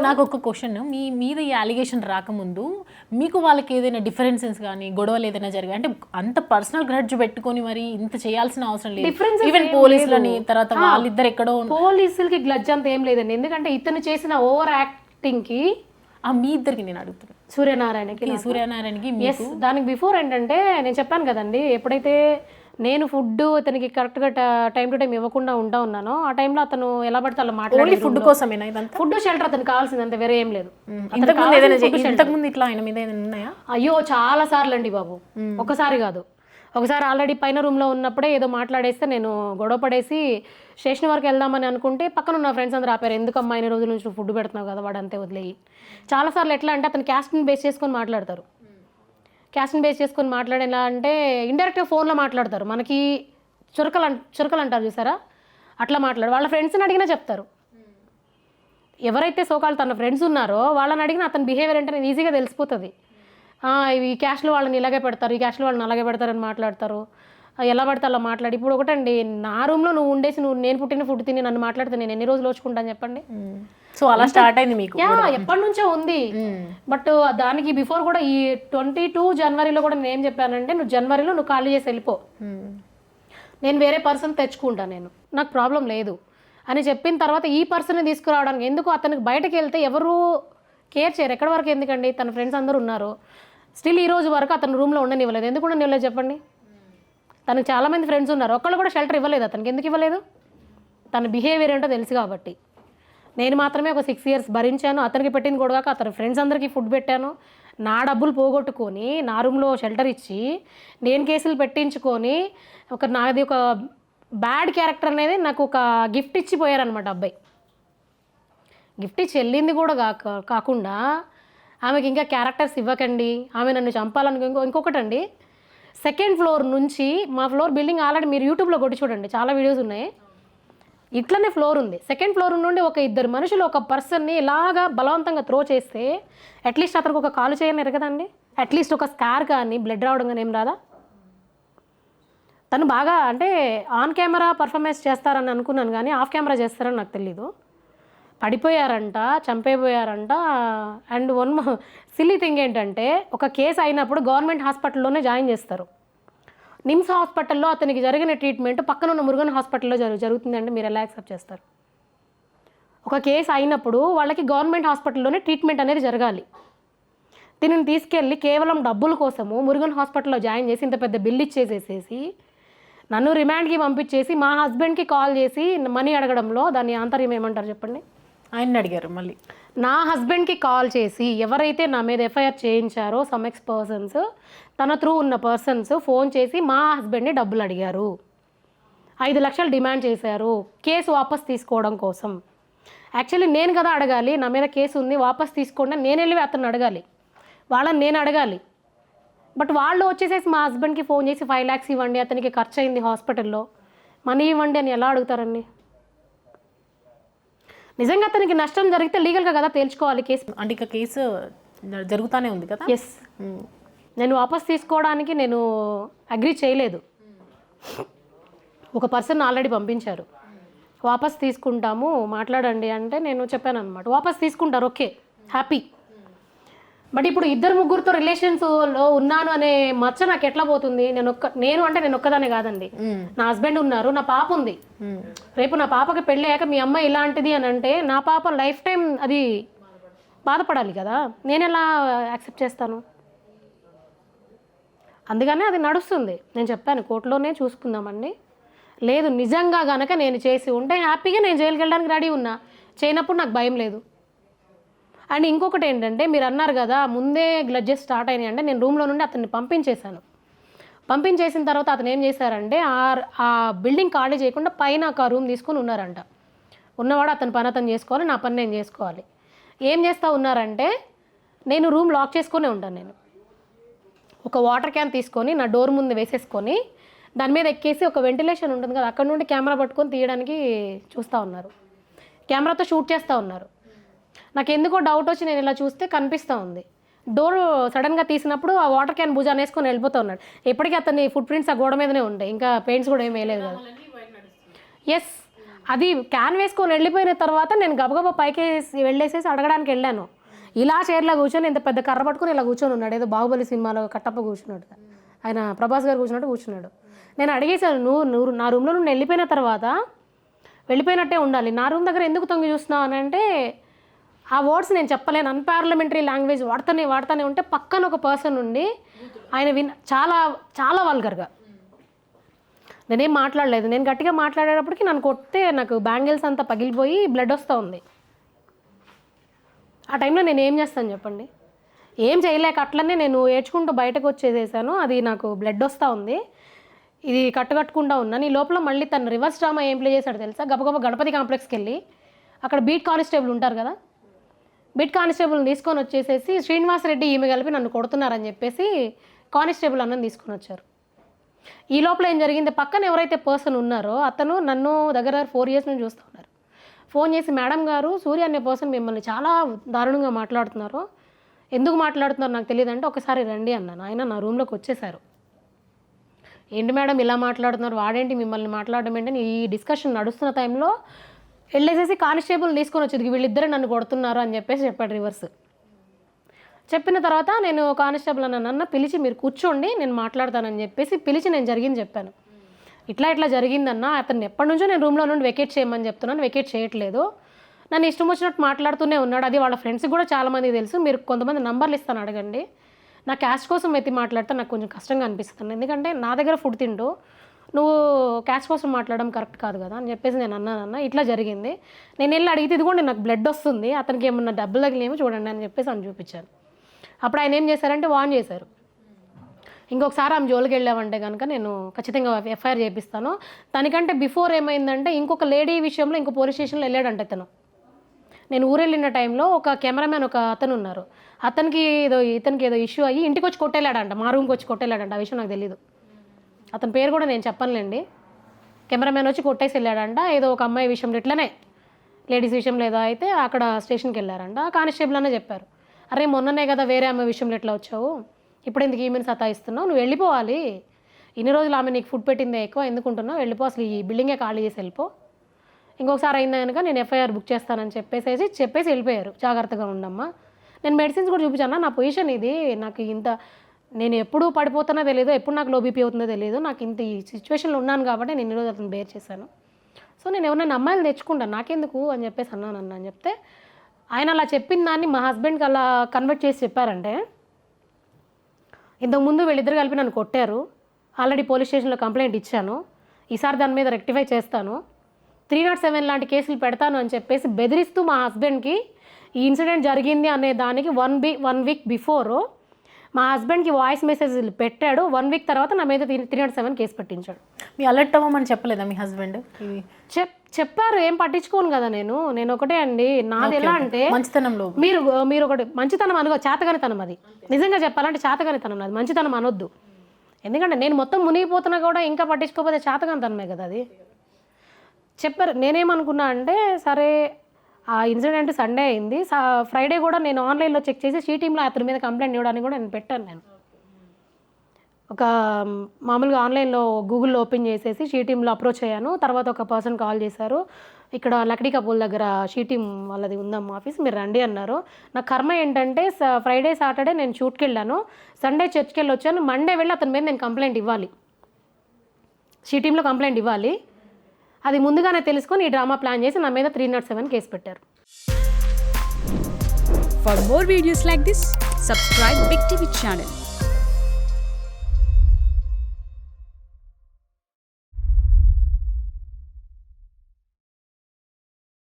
నాకు ఒక క్వశ్చన్, మీ మీద ఈ అలిగేషన్ రాకముందు మీకు వాళ్ళకి ఏదైనా డిఫరెన్సెస్ కానీ గొడవలు ఏదైనా జరిగాయి అంటే అంత పర్సనల్ గ్రడ్జ్ పెట్టుకొని మరి ఇంత చేయాల్సిన అవసరం లేదు. ఈవెన్ పోలీసులని తర్వాత వాళ్ళిద్దరు ఎక్కడో పోలీసులకి గ్లడ్జ్ అంత ఏం లేదండి. ఎందుకంటే ఇతను చేసిన ఓవర్ యాక్టింగ్ కి మీ ఇద్దరికి నేను అడుగుతున్నాను, సూర్యనారాయణకి దానికి బిఫోర్ ఏంటంటే నేను చెప్పాను కదండి, ఎప్పుడైతే నేను ఫుడ్ అతనికి కరెక్ట్గా టైం టు టైం ఇవ్వకుండా ఉంటా ఉన్నానో ఆ టైంలో అతను ఎలా పడితే అలా మాట్లాడి ఫుడ్ కోసమేనా ఇదంతా? ఫుడ్ షెల్టర్ అతనికి కావాల్సిందంత వేరే ఏం లేదు. ఇంతకుముందు ఇట్లా ఆయన మీద ఏదైనా ఉన్నాయా? అయ్యో చాలా సార్లు అండి బాబు, ఒకసారి కాదు. ఒకసారి ఆల్రెడీ పైన రూమ్లో ఉన్నప్పుడే ఏదో మాట్లాడేస్తే నేను గొడవ పడేసి స్టేషన్ వరకు వెళ్దామని అనుకుంటే పక్కన ఉన్న ఫ్రెండ్స్ అందరూ ఆపారు. ఎందుకమ్మా ఇన్ని రోజుల నుంచి ఫుడ్ పెడుతున్నావు కదా, వాడు అంతే వదిలేయి. చాలాసార్లు ఎట్లా అంటే అతను క్యాస్ట్ని బేస్ చేసుకొని మాట్లాడతారు. క్యాస్ట్ని బేస్ చేసుకొని మాట్లాడేలా అంటే ఇండైరెక్ట్గా ఫోన్లో మాట్లాడతారు. మనకి చురకలు అంటారు చూసారా, అట్లా మాట్లాడు. వాళ్ళ ఫ్రెండ్స్ని అడిగినా చెప్తారు. ఎవరైతే సోకాలు తన ఫ్రెండ్స్ ఉన్నారో వాళ్ళని అడిగినా అతని బిహేవియర్ అంటే నేను ఈజీగా తెలిసిపోతుంది. ఈ క్యాస్ట్లో వాళ్ళని ఇలాగే పెడతారు, ఈ క్యాస్ట్లో వాళ్ళని అలాగే పెడతారని మాట్లాడతారు. ఎలా పడితే అలా మాట్లాడి. ఇప్పుడు ఒకటండి, నా రూమ్లో నువ్వు ఉండేసి నేను పుట్టిన ఫుడ్ తిని నన్ను మాట్లాడితే నేను ఎన్ని రోజులు వచ్చుకుంటాను చెప్పండి. సో అలా స్టార్ట్ అయింది మీకు? ఎప్పటి నుంచో ఉంది. బట్ దానికి బిఫోర్ కూడా ఈ 22 జనవరిలో కూడా నేను ఏం చెప్పానంటే, నువ్వు జనవరిలో నువ్వు ఖాళీ చేసి వెళ్ళిపో, నేను వేరే పర్సన్ తెచ్చుకుంటాను, నేను నాకు ప్రాబ్లం లేదు అని చెప్పిన తర్వాత ఈ పర్సన్ని తీసుకురావడానికి ఎందుకు అతనికి బయటకు వెళ్తే ఎవరు కేర్ చేయరు. ఎక్కడి వరకు ఎందుకండి, తన ఫ్రెండ్స్ అందరూ ఉన్నారు. స్టిల్ ఈ రోజు వరకు అతను రూమ్లో ఉండనివ్వలేదు. ఎందుకు ఉండనివ్వలేదు చెప్పండి? తనకు చాలామంది ఫ్రెండ్స్ ఉన్నారు, ఒక్కళ్ళు కూడా షెల్టర్ ఇవ్వలేదు. అతనికి ఎందుకు ఇవ్వలేదు? తన బిహేవియర్ ఏంటో తెలుసు కాబట్టి. నేను మాత్రమే ఒక 6 years భరించాను. అతనికి పెట్టింది కూడా కాక అతని ఫ్రెండ్స్ అందరికీ ఫుడ్ పెట్టాను. నా డబ్బులు పోగొట్టుకొని నా రూమ్లో షెల్టర్ ఇచ్చి నేను కేసులు పెట్టించుకొని నాది ఒక బ్యాడ్ క్యారెక్టర్ అనేది నాకు ఒక గిఫ్ట్ ఇచ్చిపోయారనమాట అబ్బాయి. గిఫ్ట్ ఇచ్చి వెళ్ళింది కూడా కాకుండా ఆమెకి ఇంకా క్యారెక్టర్స్ ఇవ్వకండి, ఆమె నన్ను చంపాలని. ఇంకొకటండి, 2nd floor నుంచి మా ఫ్లోర్ బిల్డింగ్ ఆల్రెడీ మీరు యూట్యూబ్లో కొట్టి చూడండి, చాలా వీడియోస్ ఉన్నాయి. ఇట్లనే ఫ్లోర్ ఉంది. 2nd floor నుండి ఒక 2 మనుషులు ఒక పర్సన్ని ఇలాగా బలవంతంగా త్రో చేస్తే అట్లీస్ట్ అతనికి ఒక కాలు చేయని ఎరగదండి, అట్లీస్ట్ ఒక స్కార్ కానీ బ్లడ్ రావడం కానీ ఏం రాదా? తను బాగా అంటే ఆన్ కెమెరా పర్ఫార్మెన్స్ చేస్తారని అనుకున్నాను కానీ ఆఫ్ కెమెరా చేస్తారని నాకు తెలీదు. పడిపోయారంట, చంపైపోయారంట. అండ్ వన్ సిల్లీ థింగ్ ఏంటంటే, ఒక కేసు అయినప్పుడు గవర్నమెంట్ హాస్పిటల్లోనే జాయిన్ చేస్తారు. నిమ్స్ హాస్పిటల్లో అతనికి జరిగిన ట్రీట్మెంట్ పక్కన ఉన్న మురుగన్ హాస్పిటల్లో జరుగుతుందంటే మీరు ఎలా యాక్సెప్ట్ చేస్తారు? ఒక కేసు అయినప్పుడు వాళ్ళకి గవర్నమెంట్ హాస్పిటల్లోనే ట్రీట్మెంట్ అనేది జరగాలి. దీనిని తీసుకెళ్ళి కేవలం డబ్బుల కోసము మురుగన్ హాస్పిటల్లో జాయిన్ చేసి ఇంత పెద్ద బిల్ ఇచ్చేసేసి నన్ను రిమాండ్కి పంపించేసి మా హస్బెండ్కి కాల్ చేసి మనీ అడగడంలో దాన్ని ఆంతర్యం ఏమంటారు చెప్పండి? ఆయన అడిగారు మళ్ళీ. నా హస్బెండ్కి కాల్ చేసి ఎవరైతే నా మీద ఎఫ్ఐఆర్ చేయించారో సమ్ ఎక్స్ పర్సన్స్, తన త్రూ ఉన్న పర్సన్స్ ఫోన్ చేసి మా హస్బెండ్ని డబ్బులు అడిగారు, 5 లక్షలు డిమాండ్ చేశారు కేసు వాపస్ తీసుకోవడం కోసం. యాక్చువల్లీ నేను కదా అడగాలి, నా మీద కేసు ఉంది వాపస్ తీసుకోండి నేను వెళ్ళి అతను అడగాలి, వాళ్ళని నేను అడగాలి. బట్ వాళ్ళు వచ్చేసేసి మా హస్బెండ్కి ఫోన్ చేసి 5 lakhs ఇవ్వండి, అతనికి ఖర్చు అయింది హాస్పిటల్లో, మనీ ఇవ్వండి అని ఎలా అడుగుతారండి? నిజంగా అతనికి నష్టం జరిగితే లీగల్గా కదా తేల్చుకోవాలి కేసు. అంటే ఇక కేసు జరుగుతూనే ఉంది కదా. ఎస్, నేను వాపస్ తీసుకోవడానికి నేను అగ్రీ చేయలేదు. ఒక పర్సన్ ఆల్రెడీ పంపించారు, వాపస్ తీసుకుంటాము మాట్లాడండి అంటే నేను చెప్పాను అనమాట. వాపస్ తీసుకుంటారు, ఓకే హ్యాపీ. బట్ ఇప్పుడు 2-3తో రిలేషన్స్లో ఉన్నాను అనే మచ్చ నాకు ఎట్లా పోతుంది? నేను ఒక్కదానే కాదండి, నా హస్బెండ్ ఉన్నారు, నా పాప ఉంది. రేపు నా పాపకి పెళ్ళి అయ్యాక మీ అమ్మ ఇలాంటిది అని అంటే నా పాప లైఫ్ టైం అది బాధపడాలి కదా, నేను ఎలా యాక్సెప్ట్ చేస్తాను? అందుకనే అది నడుస్తుంది. నేను చెప్పాను కోర్టులోనే చూసుకుందామండి. లేదు నిజంగా కనుక నేను చేసి ఉంటే హ్యాపీగా నేను జైలుకి వెళ్ళడానికి రెడీ ఉన్నా, చేయనప్పుడు నాకు భయం లేదు. అండ్ ఇంకొకటి ఏంటంటే, మీరు అన్నారు కదా ముందే గ్లడ్జెస్ స్టార్ట్ అయినాయి అంటే, నేను రూమ్లో నుండి అతన్ని పంపించేశాను. పంపించేసిన తర్వాత అతను ఏం చేశారంటే ఆ బిల్డింగ్ ఖాళీ చేయకుండా పైన ఒక రూమ్ తీసుకొని ఉన్నారంట. ఉన్నవాడు అతని పని అతను చేసుకోవాలి, నా పని నేను చేసుకోవాలి. ఏం చేస్తూ ఉన్నారంటే, నేను రూమ్ లాక్ చేసుకునే ఉంటాను. నేను ఒక వాటర్ క్యాన్ తీసుకొని నా డోర్ ముందు వేసేసుకొని దాని మీద ఎక్కేసి ఒక వెంటిలేషన్ ఉంటుంది కదా, అక్కడ నుండి కెమెరా పట్టుకొని తీయడానికి చూస్తూ ఉన్నారు, కెమెరాతో షూట్ చేస్తూ ఉన్నారు. నాకు ఎందుకో డౌట్ వచ్చి నేను ఇలా చూస్తే కనిపిస్తూ ఉంది. డోర్ సడన్గా తీసినప్పుడు ఆ వాటర్ క్యాన్ భుజాన్ని వేసుకొని వెళ్ళిపోతూ ఉన్నాడు. ఎప్పటికీ అతని ఫుట్ ప్రింట్స్ ఆ గోడ మీదనే ఉంటాయి, ఇంకా పెయింట్స్ కూడా ఏం వేయలేదు కదా. ఎస్, అది క్యాన్ వేసుకొని వెళ్ళిపోయిన తర్వాత నేను గబగబా పైకి వెళ్ళేసేసి అడగడానికి వెళ్ళాను. ఇలా చైర్లో కూర్చొని ఇంత పెద్ద కర్ర పట్టుకుని ఇలా కూర్చొని ఉన్నాడు. ఏదో బాహుబలి సినిమాలో కట్టప్ప కూర్చున్నాడు, ఆయన ప్రభాస్ గారు కూర్చున్నట్టు కూర్చున్నాడు. నేను అడిగేశాను, నువ్వు నా రూమ్లో నుండి వెళ్ళిపోయిన తర్వాత వెళ్ళిపోయినట్టే ఉండాలి, నా రూమ్ దగ్గర ఎందుకు తొంగి చూస్తున్నావు అని అంటే ఆ వర్డ్స్ నేను చెప్పలేను, అన్పార్లమెంటరీ లాంగ్వేజ్ వాడుతూనే ఉంటే పక్కన ఒక పర్సన్ ఉండి ఆయన చాలా చాలా వల్గర్గా. నేనేం మాట్లాడలేదు. నేను గట్టిగా మాట్లాడేటప్పటికి నన్ను కొడితే నాకు బ్యాంగిల్స్ అంతా పగిలిపోయి బ్లడ్ వస్తూ ఉంది. ఆ టైంలో నేను ఏం చేస్తాను చెప్పండి? ఏం చేయలేక అట్లనే నేను ఏడ్చుకుంటూ బయటకు వచ్చేసేసాను. అది నాకు బ్లడ్ వస్తూ ఉంది, ఇది కట్టుకట్టుకుండా ఉన్నాను. ఈ లోపల మళ్ళీ తను రివర్స్ డ్రామా ఏం ప్లే చేశాడు తెలుసా? గబగబా గణపతి కాంప్లెక్స్కి వెళ్ళి అక్కడ బీట్ కానిస్టేబుల్ ఉంటారు కదా, బీట్ కానిస్టేబుల్ని తీసుకొని వచ్చేసేసి శ్రీనివాసరెడ్డి ఈమె కలిపి నన్ను కొడుతున్నారని చెప్పేసి కానిస్టేబుల్ అన్నని తీసుకొని వచ్చారు. ఈ లోపల ఏం జరిగింది, పక్కన ఎవరైతే పర్సన్ ఉన్నారో అతను నన్ను దగ్గర 4 years నుంచి చూస్తూ ఉన్నారు. ఫోన్ చేసి, మేడం గారు సూర్య అనే పర్సన్ మిమ్మల్ని చాలా దారుణంగా మాట్లాడుతున్నారు, ఎందుకు మాట్లాడుతున్నారు నాకు తెలియదు అంటే ఒకసారి రండి అన్నాను. ఆయన నా రూమ్లోకి వచ్చేసారు. ఏంటి మేడం ఇలా మాట్లాడుతున్నారు, వాడేంటి మిమ్మల్ని మాట్లాడడం ఏంటని ఈ డిస్కషన్ నడుస్తున్న టైంలో వెళ్ళేసేసి కానిస్టేబుల్ తీసుకొని వచ్చేది, వీళ్ళిద్దరే నన్ను కొడుతున్నారు అని చెప్పేసి చెప్పాడు రివర్స్. చెప్పిన తర్వాత నేను కానిస్టేబుల్ అన్న పిలిచి మీరు కూర్చోండి నేను మాట్లాడతానని చెప్పేసి పిలిచి నేను జరిగింది చెప్పాను. ఇట్లా జరిగిందన్న, అతన్ని ఎప్పటి నుంచో నేను రూమ్లో నుండి వెకేట్ చేయమని చెప్తున్నాను, వెకేట్ చేయట్లేదు, నన్ను ఇష్టం వచ్చినట్టు మాట్లాడుతూనే ఉన్నాడు. అది వాళ్ళ ఫ్రెండ్స్కి కూడా చాలామందికి తెలుసు, మీరు కొంతమంది నంబర్లు ఇస్తాను అడగండి, నా క్యాస్ట్ కోసం ఎత్తి మాట్లాడితే నాకు కొంచెం కష్టంగా అనిపిస్తుంది, ఎందుకంటే నా దగ్గర ఫుడ్ తింటూ నువ్వు క్యాస్ట్ కోసం మాట్లాడడం కరెక్ట్ కాదు కదా అని చెప్పేసి నేను అన్నానన్న, ఇట్లా జరిగింది. నేను వెళ్ళి అడిగితే ఇదిగోండి నాకు బ్లడ్ వస్తుంది, అతనికి ఏమన్నా డబ్బులు తగిలేమో చూడండి అని చెప్పేసి అని చూపించాను. అప్పుడు ఆయన ఏం చేశారంటే వార్న్ చేశారు, ఇంకొకసారి ఆమె జోలికి వెళ్ళామంటే కనుక నేను ఖచ్చితంగా ఎఫ్ఐఆర్ చేపిస్తాను. దానికంటే బిఫోర్ ఏమైందంటే ఇంకొక లేడీ విషయంలో ఇంకో పోలీస్ స్టేషన్లో వెళ్ళాడంటే ఇతను. నేను ఊరెళ్ళిన టైంలో ఒక కెమెరామ్యాన్ ఒక అతను ఉన్నారు, ఇతనికి ఏదో ఇష్యూ అయ్యి ఇంటికి వచ్చి కొట్టేలాడంట, మా రూమ్కి వచ్చి కొట్టేలాడంట. ఆ విషయం నాకు తెలీదు, అతని పేరు కూడా నేను చెప్పనులేండి. కెమెరామ్యాన్ వచ్చి కొట్టేసి వెళ్ళాడంట, ఏదో ఒక అమ్మాయి విషయంలో ఇట్లనే లేడీస్ విషయంలో ఏదో అయితే అక్కడ స్టేషన్కి వెళ్ళారంట. కానిస్టేబుల్ అనే చెప్పారు, అరే మొన్ననే కదా వేరే అమ్మాయి విషయంలో ఎట్లా వచ్చావు, ఇప్పుడు ఎందుకు ఈమెను సతాయిస్తున్నావు, నువ్వు వెళ్ళిపోవాలి, ఇన్ని రోజులు ఆమె నీకు ఫుడ్ పెట్టిందే ఎక్కువ, ఎందుకుంటున్నావు, వెళ్ళిపో, అసలు ఈ బిల్డింగే ఖాళీ చేసి వెళ్ళిపో, ఇంకొకసారి అయిందా కనుక నేను ఎఫ్ఐఆర్ బుక్ చేస్తానని చెప్పేసి వెళ్ళిపోయారు. జాగ్రత్తగా ఉండమ్మా, నేను మెడిసిన్స్ కూడా చూపించాను, నా పొజిషన్ ఇది, నాకు ఇంత నేను ఎప్పుడు పడిపోతున్నా తెలియదు, ఎప్పుడు నాకు లో బీపీ అవుతుందో తెలియదు, నాకు ఇంత ఈ సిచ్యువేషన్లో ఉన్నాను కాబట్టి నేను ఇన్ని రోజు అతను బేర్ చేశాను, సో నేను ఎవరైనా అమ్మాయిలు తెచ్చుకుంటాను నాకెందుకు అని చెప్పేసి అన్నాను అని చెప్తే ఆయన అలా చెప్పిన దాన్ని మా హస్బెండ్కి అలా కన్వర్ట్ చేసి చెప్పారంటే, ఇంతకుముందు వీళ్ళిద్దరు కలిపి నన్ను కొట్టారు, ఆల్రెడీ పోలీస్ స్టేషన్లో కంప్లైంట్ ఇచ్చాను, ఈసారి దాని మీద రెక్టిఫై చేస్తాను, 307 లాంటి కేసులు పెడతాను అని చెప్పేసి బెదిరిస్తూ మా హస్బెండ్కి ఈ ఇన్సిడెంట్ జరిగింది అనే దానికి 1 week బిఫోర్ మా హస్బెండ్కి వాయిస్ మెసేజ్లు పెట్టాడు. 1 week తర్వాత నా మీద 307 కేసు పెట్టించాడు. మీ అలర్ట్ అవ్వమని చెప్పలేదా మీ హస్బెండ్? చెప్పారు, ఏం పట్టించుకోను కదా నేను ఒకటే అండి, నాది ఎలా అంటే మంచితనంలో మీరు ఒకటి మంచితనం అనుకో, చేతగానితనం అది, నిజంగా చెప్పాలంటే చేతగానితనం అది, మంచితనం అనొద్దు. ఎందుకంటే నేను మొత్తం మునిగిపోతున్నా కూడా ఇంకా పట్టించుకోకపోతే చేతగానితనమే కదా అది. చెప్పారు, నేనేమనుకున్నా అంటే సరే ఆ ఇన్సిడెంట్ సండే అయింది, ఫ్రైడే కూడా నేను ఆన్లైన్లో చెక్ చేసి షీ టీంలో అతని మీద కంప్లైంట్ ఇవ్వడానికి కూడా నేను పెట్టాను. నేను ఒక మామూలుగా ఆన్లైన్లో గూగుల్లో ఓపెన్ చేసేసి షీ టీంలో అప్రోచ్ అయ్యాను. తర్వాత ఒక పర్సన్ కాల్ చేశారు, ఇక్కడ లక్డీ కపూల్ దగ్గర షీ టీం వాళ్ళది ఉందమ్మా ఆఫీస్, మీరు రండి అన్నారు. నా కర్మ ఏంటంటే ఫ్రైడే సాటర్డే నేను షూట్కి వెళ్ళాను, సండే చర్చ్కి వెళ్ళి వచ్చాను, మండే వెళ్ళి అతని మీద నేను కంప్లైంట్ ఇవ్వాలి, షీ టీంలో కంప్లైంట్ ఇవ్వాలి. అది ముందుగానే తెలుసుకొని ఈ డ్రామా ప్లాన్ చేసి నా మీద 307 కేసు పెట్టారు. For more videos like this, subscribe Big TV channel.